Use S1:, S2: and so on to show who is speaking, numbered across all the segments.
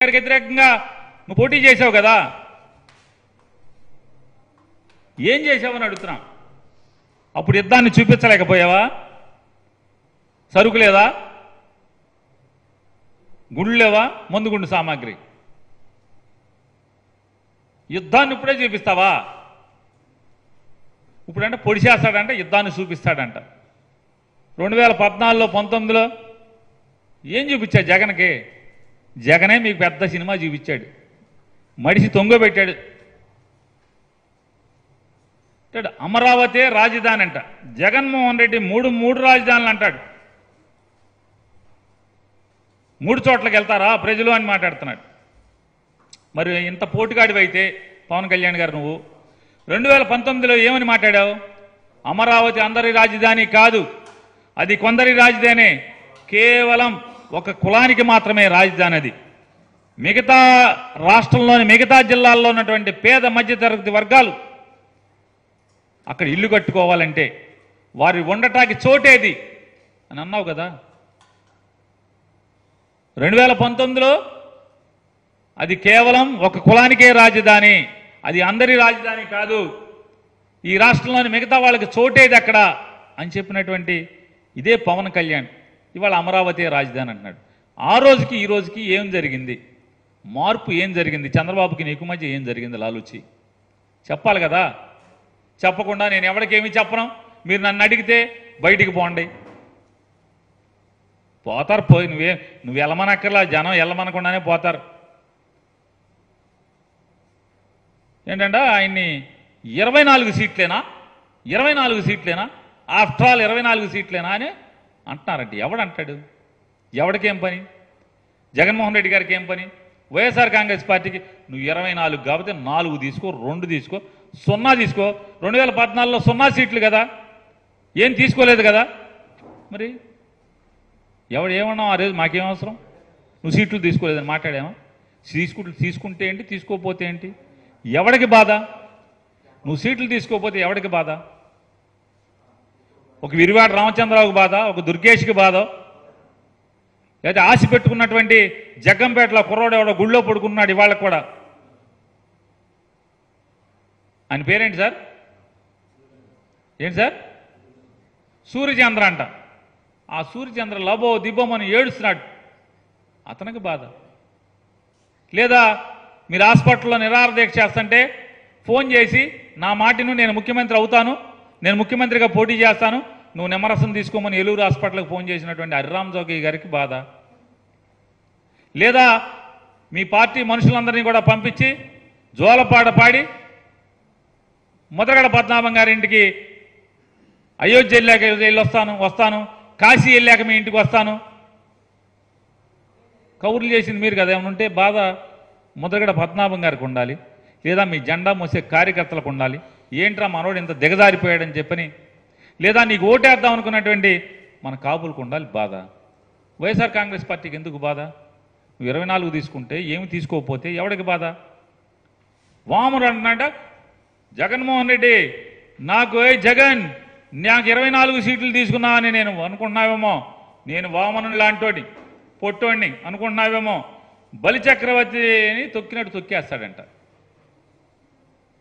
S1: గారికి వ్యతిరేకంగా నువ్వు పోటీ చేసావు కదా, ఏం చేసావని అడుగుతున్నా. అప్పుడు యుద్ధాన్ని చూపించలేకపోయావా? సరుకు లేదా, గుళ్ళు లేవా, మందుగుండు సామాగ్రి? యుద్ధాన్ని ఇప్పుడే చూపిస్తావా? ఇప్పుడంటే పొడి చేస్తాడంట, యుద్ధాన్ని చూపిస్తాడంట. 2014లో 19లో ఏం చూపించాడు జగన్కి? జగనే మీకు పెద్ద సినిమా చూపించాడు, మడిసి తొంగబెట్టాడు. అమరావతి రాజధాని అంట. జగన్మోహన్ రెడ్డి మూడు రాజధానులు అంటాడు. 3 చోట్లకి వెళ్తారా ప్రజలు అని మాట్లాడుతున్నాడు. మరి ఇంత పోటుగాడివైతే పవన్ కళ్యాణ్ గారు నువ్వు 2019లో ఏమని మాట్లాడావు? అమరావతి అందరి రాజధాని కాదు, అది కొందరి రాజధాని, కేవలం ఒక కులానికి మాత్రమే రాజధాని. అది మిగతా రాష్ట్రంలోని మిగతా జిల్లాల్లో ఉన్నటువంటి పేద మధ్యతరగతి వర్గాలు అక్కడ ఇల్లు కట్టుకోవాలంటే వారి ఉండటానికి చోటేది అని అన్నావు కదా. 2019లో అది కేవలం ఒక కులానికే రాజధాని, అది అందరి రాజధాని కాదు, ఈ రాష్ట్రంలోని మిగతా వాళ్ళకి చోటేది అక్కడ అని చెప్పినటువంటి ఇదే పవన్ కళ్యాణ్ ఇవాళ అమరావతి రాజధాని అంటున్నాడు. ఆ రోజుకి ఈ రోజుకి ఏం జరిగింది? మార్పు ఏం జరిగింది? చంద్రబాబుకి నీకు మధ్య ఏం జరిగింది? లాలూచి చెప్పాలి కదా. చెప్పకుండా నేను ఎవరికేమీ చెప్పను, మీరు నన్ను అడిగితే బయటికి పోండి. పోతారు, పోయి నువ్వు వెళ్ళమనక్కర్లా, జనం వెళ్ళమనకుండానే పోతారు. ఏంటంటే ఆయన్ని 24 సీట్లేనా, 24 సీట్లేనా, ఆఫ్టర్ ఆల్ 24 సీట్లేనా అని అంటున్నారంటే ఎవడంటాడు? ఎవడికేం పని? జగన్మోహన్ రెడ్డి గారికి ఏం పని? వైఎస్ఆర్ కాంగ్రెస్ పార్టీకి నువ్వు 24 కాబట్టి 4 తీసుకో, 2 తీసుకో, 0 తీసుకో. 2014లో 0 సీట్లు కదా, ఏం తీసుకోలేదు కదా. మరి ఎవడు ఏమన్నావు ఆ రోజు? మాకేం అవసరం, నువ్వు సీట్లు తీసుకోలేదని మాట్లాడామా? తీసుకుంటే ఏంటి, తీసుకోకపోతే ఏంటి? ఎవడికి బాధ? నువ్వు సీట్లు తీసుకోకపోతే ఎవడికి బాధ? ఒక విరివాడ రామచంద్రరావుకి బాధ, ఒక దుర్గేష్కి బాధ, లేదా ఆశ పెట్టుకున్నటువంటి జగ్గంపేటలో కుర్రోడు ఎవడో గుళ్ళో పడుకున్నాడు ఇవాళ కూడా. ఆయన పేరేంటి సార్? ఏంటి సార్? సూర్యచంద్ర అంట. ఆ సూర్యచంద్ర లబో దిబ్బోమని ఏడుస్తున్నాడు, అతనికి బాధ. లేదా మీరు హాస్పిటల్లో నిరాహార దీక్ష చేస్తుంటే ఫోన్ చేసి నా మాటిను నేను ముఖ్యమంత్రి అవుతాను, నేను ముఖ్యమంత్రిగా పోటీ చేస్తాను, నువ్వు నిమ్మరసం తీసుకోమని ఏలూరు హాస్పిటల్కి ఫోన్ చేసినటువంటి హరిరామ్ జోగి గారికి బాధ. లేదా మీ పార్టీ మనుషులందరినీ కూడా పంపించి జోలపాట పాడి ముద్రగడ పద్మనాభం గారి ఇంటికి అయోధ్య వెళ్ళి వస్తాను, కాశీ వెళ్ళాక మీ ఇంటికి వస్తాను కౌరులు చేసింది మీరు కదా. ఏమైనా ఉంటే బాధ ముద్రగడ పద్మనాభం గారికి ఉండాలి, లేదా మీ జెండా మోసే కార్యకర్తలకు ఉండాలి. ఏంట్రా మనోడు ఇంత దిగజారిపోయాడని చెప్పని, లేదా నీకు ఓటేద్దాం అనుకున్నటువంటి మన కాపులకు ఉండాలి బాధ. వైఎస్ఆర్ కాంగ్రెస్ పార్టీకి ఎందుకు బాధ? నువ్వు 24 తీసుకుంటే ఏమి తీసుకోకపోతే ఎవడికి బాధ? వాముడు అంటున్నాడ జగన్మోహన్ రెడ్డి, నాకు జగన్ నాకు 24 సీట్లు తీసుకున్నా అని నేను అనుకుంటున్నావేమో, నేను వామను లాంటోడి పొట్టోడిని అనుకుంటున్నావేమో, బలిచక్రవర్తిని తొక్కినట్టు తొక్కేస్తాడంట.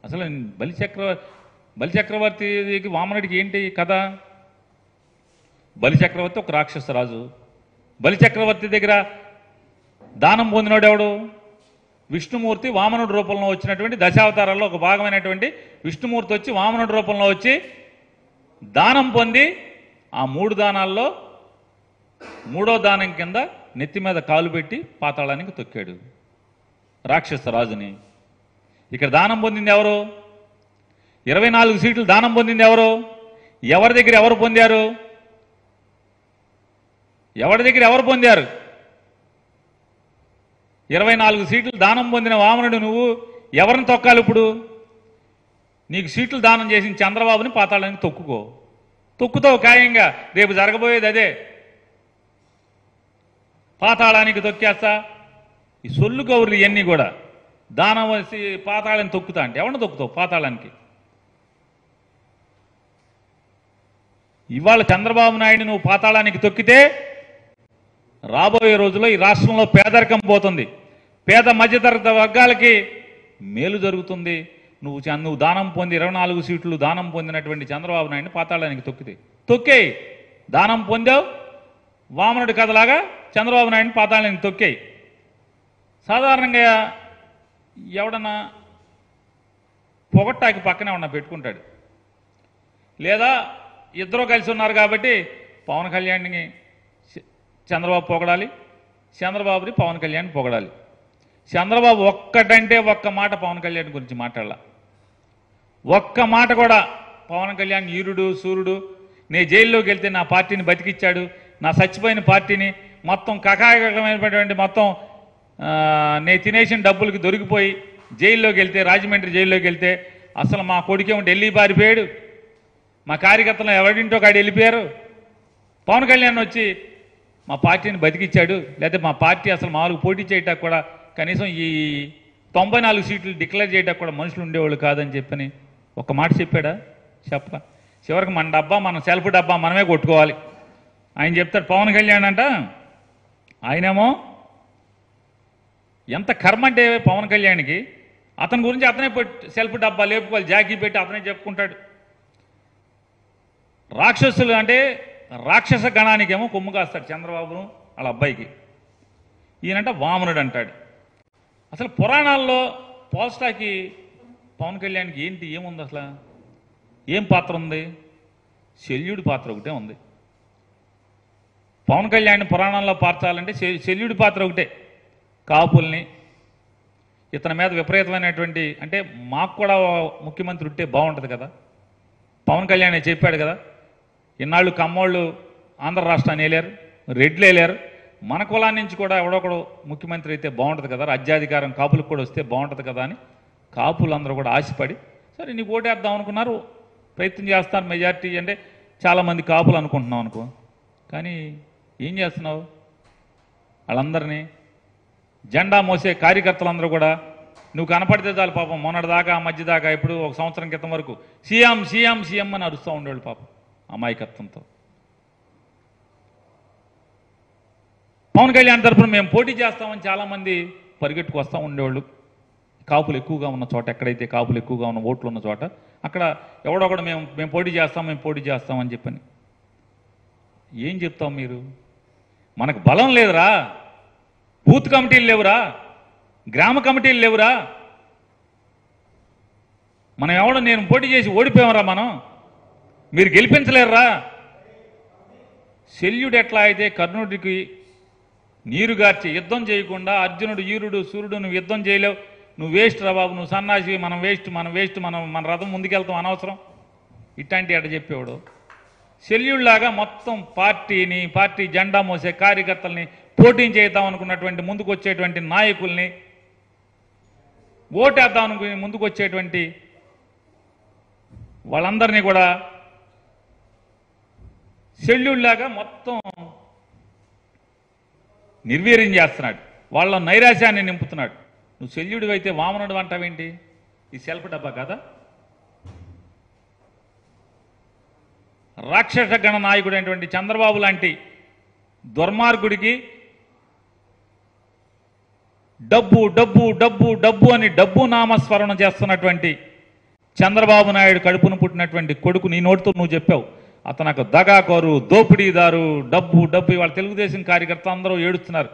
S1: అసలు బలిచక్రవర్తికి వామనుడికి ఏంటి కథ? బలిచక్రవర్తి ఒక రాక్షస రాజు. బలిచక్రవర్తి దగ్గర దానం పొందినోడు ఎవడు? విష్ణుమూర్తి వామనుడి రూపంలో వచ్చినటువంటి దశావతారాల్లో ఒక భాగమైనటువంటి విష్ణుమూర్తి వచ్చి వామనుడి రూపంలో వచ్చి దానం పొంది ఆ 3 దానాల్లో 3వ దానం కింద నెత్తి మీద కాలు పెట్టి పాతాళానికి తొక్కాడు రాక్షస రాజుని. ఇక్కడ దానం పొందింది ఎవరు? 24 సీట్లు దానం పొందింది ఎవరు? ఎవరి దగ్గర ఎవరు పొందారు? ఎవరి దగ్గర ఎవరు పొందారు? 24 సీట్లు దానం పొందిన వామనుడు నువ్వు ఎవరిని తొక్కాలి ఇప్పుడు? నీకు సీట్లు దానం చేసిన చంద్రబాబుని పాతాళానికి తొక్కుతావు ఖాయంగా. రేపు జరగబోయేది అదే, పాతాళానికి తొక్కేస్తా. ఈ సొల్లు గౌరులు ఇవన్నీ కూడా దానం వేసి పాతాళాన్ని తొక్కుతా అంటే ఎవరిని తొక్కుతావు పాతాళానికి? ఇవాళ చంద్రబాబు నాయుడు నువ్వు పాతాళానికి తొక్కితే రాబోయే రోజుల్లో ఈ రాష్ట్రంలో పేదరికం పోతుంది, పేద మధ్యతరగతి వర్గాలకి మేలు జరుగుతుంది. నువ్వు దానం పొంది 24 సీట్లు దానం పొందినటువంటి చంద్రబాబు నాయుడిని పాతాళానికి తొక్కేయి. దానం పొందావు, వామనుడి కథలాగా చంద్రబాబు నాయుడిని పాతాళానికి తొక్కేయి. సాధారణంగా ఎవడన్నా పొగట్టాకి పక్కనే ఉన్న పెట్టుకుంటాడు, లేదా ఇద్దరు కలిసి ఉన్నారు కాబట్టి పవన్ కళ్యాణ్ని చంద్రబాబు పొగడాలి, చంద్రబాబుని పవన్ కళ్యాణ్ పొగడాలి. చంద్రబాబు ఒక్కటంటే ఒక్క మాట పవన్ కళ్యాణ్ గురించి మాట్లాడాల. ఒక్క మాట కూడా పవన్ కళ్యాణ్ ఈరుడు సూర్యుడు, నేను జైల్లోకి వెళ్తే నా పార్టీని బతికిచ్చాడు, నా చచ్చిపోయిన పార్టీని మొత్తం కకాయకమైనటువంటి మొత్తం నేను తినేసిన డబ్బులకి దొరికిపోయి జైల్లోకి వెళ్తే, రాజమండ్రి జైల్లోకి వెళ్తే అసలు మా కొడుకేమో ఢిల్లీ పారిపోయాడు, మా కార్యకర్తలు ఎవరింటో కాడి వెళ్ళిపోయారు, పవన్ కళ్యాణ్ వచ్చి మా పార్టీని బతికిచ్చాడు, లేకపోతే మా పార్టీ అసలు మామూలుగా పోటీ చేయటానికి కూడా కనీసం ఈ 94 సీట్లు డిక్లేర్ చేయడానికి కూడా మనుషులు ఉండేవాళ్ళు కాదని చెప్పని ఒక మాట చెప్పాడా? చెప్ప. చివరికి మన డబ్బా, మన సెల్ఫ్ డబ్బా మనమే కొట్టుకోవాలి ఆయన చెప్తాడు. పవన్ కళ్యాణ్ అంట, ఆయనేమో ఎంత కర్మ అంటే పవన్ కళ్యాణ్కి, అతని గురించి అతనే సెల్ఫ్ డబ్బా లేపుకోవాలి, జాకీ పెట్టి అతనే చెప్పుకుంటాడు. రాక్షసులు అంటే రాక్షస గణానికేమో కొమ్ము కాస్తాడు చంద్రబాబును వాళ్ళ అబ్బాయికి. ఈయనంట వామనుడు అంటాడు. అసలు పురాణాల్లో పోల్స్టాకి పవన్ కళ్యాణ్కి ఏముంది, అసలు ఏం పాత్ర ఉంది? శల్యుడి పాత్ర ఒకటే ఉంది. పవన్ కళ్యాణ్ పురాణాల్లో పార్చాలంటే శల్యుడి పాత్ర ఒకటే. కాపుల్ని ఇతని మీద విపరీతమైనటువంటి, అంటే మాకు కూడా ముఖ్యమంత్రి ఉంటే బాగుంటుంది కదా, పవన్ కళ్యాణ్ చెప్పాడు కదా, ఇన్నాళ్ళు కమ్మోళ్ళు ఆంధ్ర రాష్ట్రాన్ని వెళ్ళారు, రెడ్లు వెళ్ళారు, మన కులాన్ని నుంచి కూడా ఎవడొకడు ముఖ్యమంత్రి అయితే బాగుంటుంది కదా, రాజ్యాధికారం కాపులకు కూడా వస్తే బాగుంటుంది కదా అని కాపులందరూ కూడా ఆశపడి సరే నీకు ఓటేద్దాం అనుకున్నారు, ప్రయత్నం చేస్తారు. మెజారిటీ అంటే చాలామంది కాపులు అనుకుంటున్నాం అనుకో, కానీ ఏం చేస్తున్నావు? వాళ్ళందరినీ జెండా మోసే కార్యకర్తలందరూ కూడా నువ్వు కనపడితే చాలు పాపం, మొన్నటిదాకా మధ్య దాకా ఇప్పుడు ఒక సంవత్సరం క్రితం వరకు సీఎం సీఎం సీఎం అని అరుస్తూ ఉండేవాళ్ళు పాపం అమాయకత్వంతో. పవన్ కళ్యాణ్ తరఫున మేము పోటీ చేస్తామని చాలామంది పరిగెట్టుకు వస్తూ ఉండేవాళ్ళు. కాపులు ఎక్కువగా ఉన్న చోట, ఎక్కడైతే కాపులు ఎక్కువగా ఉన్న ఓట్లు ఉన్న చోట అక్కడ ఎవడొకడు మేము పోటీ చేస్తామని చెప్పని. ఏం చెప్తాం మీరు? మనకు బలం లేదురా, బూత్ కమిటీలు లేవురా, గ్రామ కమిటీలు లేవురా, మనం నేను పోటీ చేసి ఓడిపోయామరా, మీరు గెలిపించలేరురా. శల్యుడు ఎట్లా అయితే కర్ణుడికి నీరు గార్చి యుద్ధం చేయకుండా, అర్జునుడు ఈరుడు సూర్యుడు నువ్వు యుద్ధం చేయలేవు, నువ్వు వేస్ట్ రా బాబు, నువ్వు సన్నాసి, మనం వేస్ట్ మన రథం ముందుకెళ్తాం అనవసరం, ఇట్లాంటి అట చెప్పేవాడు. శల్యుడిలాగా మొత్తం పార్టీ జెండా మోసే కార్యకర్తల్ని, పోటీ చేద్దాం అనుకున్నటువంటి ముందుకు వచ్చేటువంటి నాయకుల్ని, ఓటేద్దాం అనుకుని ముందుకు వచ్చేటువంటి వాళ్ళందరినీ కూడా శల్యుడిలాగా మొత్తం నిర్వీర్యం చేస్తున్నాడు, వాళ్ళ నైరాశ్యాన్ని నింపుతున్నాడు. నువ్వు శల్యుడు అయితే వామనుడు అంటావేంటి? ఈ సెల్ఫ్ డబ్బా కదా? రాక్షస గణ నాయకుడు అయినటువంటి చంద్రబాబు లాంటి దుర్మార్గుడికి డబ్బు డబ్బు డబ్బు డబ్బు అని డబ్బు నామస్మరణ చేస్తున్నటువంటి చంద్రబాబు నాయుడు కడుపును పుట్టినటువంటి కొడుకు, నీ నోటితో నువ్వు చెప్పావు అతను దగాకోరు, దోపిడీదారు, డబ్బు ఇవాళ తెలుగుదేశం కార్యకర్తలు అందరూ ఏడుస్తున్నారు.